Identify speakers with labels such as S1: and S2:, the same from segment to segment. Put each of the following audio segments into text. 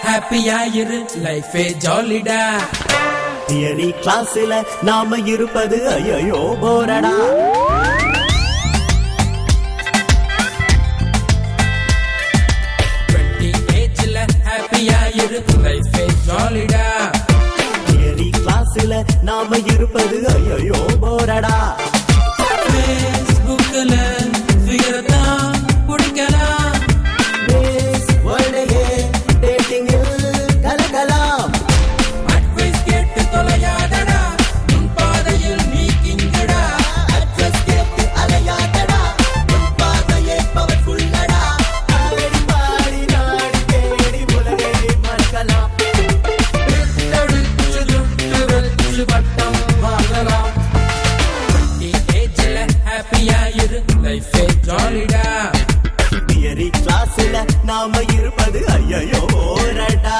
S1: ஹாப்பியா இரு லைஃபே ஜாலிடா.
S2: தியரி கிளாஸ்ல நாம இருப்பது ஐயோ போரடா.
S1: 20 ஏஜ்ல ஹாப்பியா இரு லைஃபே ஜாலிடா.
S2: தியரி கிளாஸ்ல நாம இருப்பது ஐயோ போரடா.
S1: ஃபேஸ்புக்ல ஃபிகர் தான் பிடிக்கலாம்.
S2: வேர்ல்டையே டேட்டிங்கில் கலக்கலாம்.
S1: அட்வைஸ் கேட்டு தொலையாதடா, உன் பாதையில் நீ கிங்கடா.
S2: அட்ரஸ் கேட்டு அலையாதடா, உன் பாதையே பவர்ஃபுல்லடா. ஆடி பாடி நாடி தேடி உலகை மறக்கலாம்.
S1: எடுத்தடிச்சு துட்டு வச்சு பட்டம் வாங்கலாம். 20 ஏஜ்ல ஹாப்பியா இரு லைஃபே ஜாலிடா.
S2: தியரி கிளாஸ்ல நாம இருப்பது ஐயோ போரடா.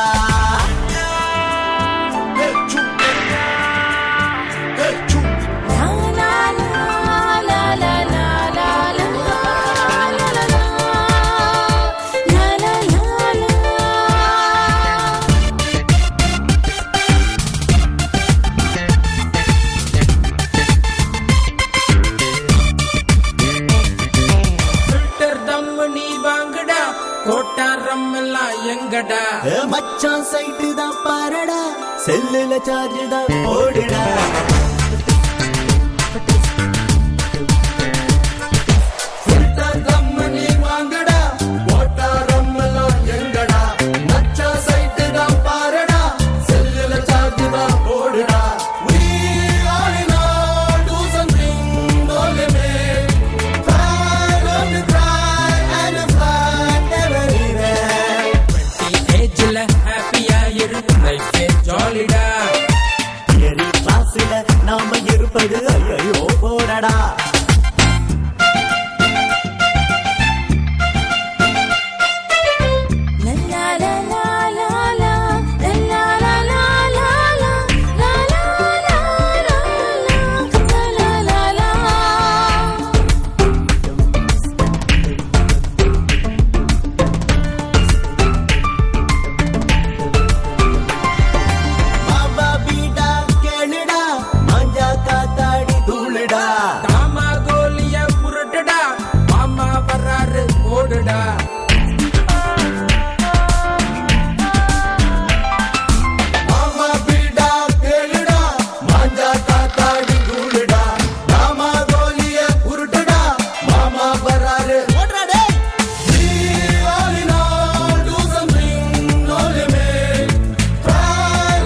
S1: ஃபில்டர் தம் நீ வாங்குடா, கோட்டாரம் எல்லாம் எங்கடா.
S2: மச்சான் சைட்டு தான் பாரடா, செல்லுல சார்ஜ் தான் போடுடா.
S1: ஃபில்டர் தம் நீ வாங்குடா, கோட்டாரம் எல்லாம் எங்கடா. நச்சா சைட்டு தான் பாருடா, செல்லுல சார்ஜ் தான் போடுடா. We all in all do something, no limit.
S2: Try not to cry and fly everywhere.
S1: 20 ஏஜ்ல ஹாப்பியா இரு லைஃபே ஜாலிடா.
S2: தியரி கிளாஸ்ல நாம இருப்பது ஐயோ போரடா. மாமா பீடா கேளுடா, மஞ்சா காத்தாடி தூளுடா.
S1: தாமா கோலிய புரட்டுடா, மாமா வர்றாரு ஓடுடா.
S2: மாமா பீடா கேளுடா, மஞ்சா காத்தாடி தூளுடா. மாமா கோலிய உருட்டுடா, மாமா வராரு ஓடுறாடே.
S1: We all in all do something, no limit.
S2: Try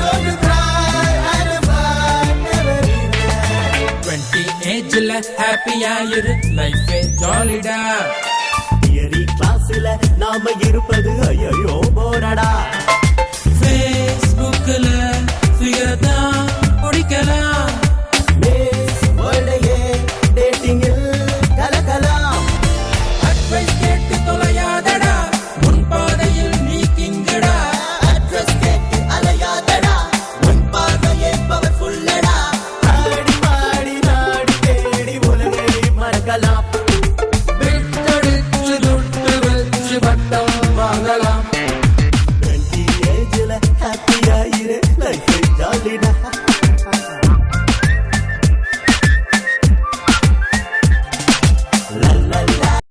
S2: not to cry and fly everywhere.
S1: 20 ஏஜ்ல ஹாப்பியா இரு லைஃபே ஜாலிடா.
S2: தியரி கிளாஸ்ல நாம இருப்பது ஐயோ போரடா.
S1: ஃபேஸ்புக்ல ஃபிகர் தான் பிடிக்கலாம்.
S2: வேர்ல்டையே டேட்டிங்கில் கலக்கலாம்.
S1: அட்வைஸ் கேட்டு தொலையாதடா, உன் பாதையில் நீ கிங்கடா.
S2: அட்ரஸ் கேட்டு அலையாதடா, உன் பாதையே பவர்ஃபுல்லடா. ஆடி பாடி நாடி தேடி உலகை மறக்கலாம்.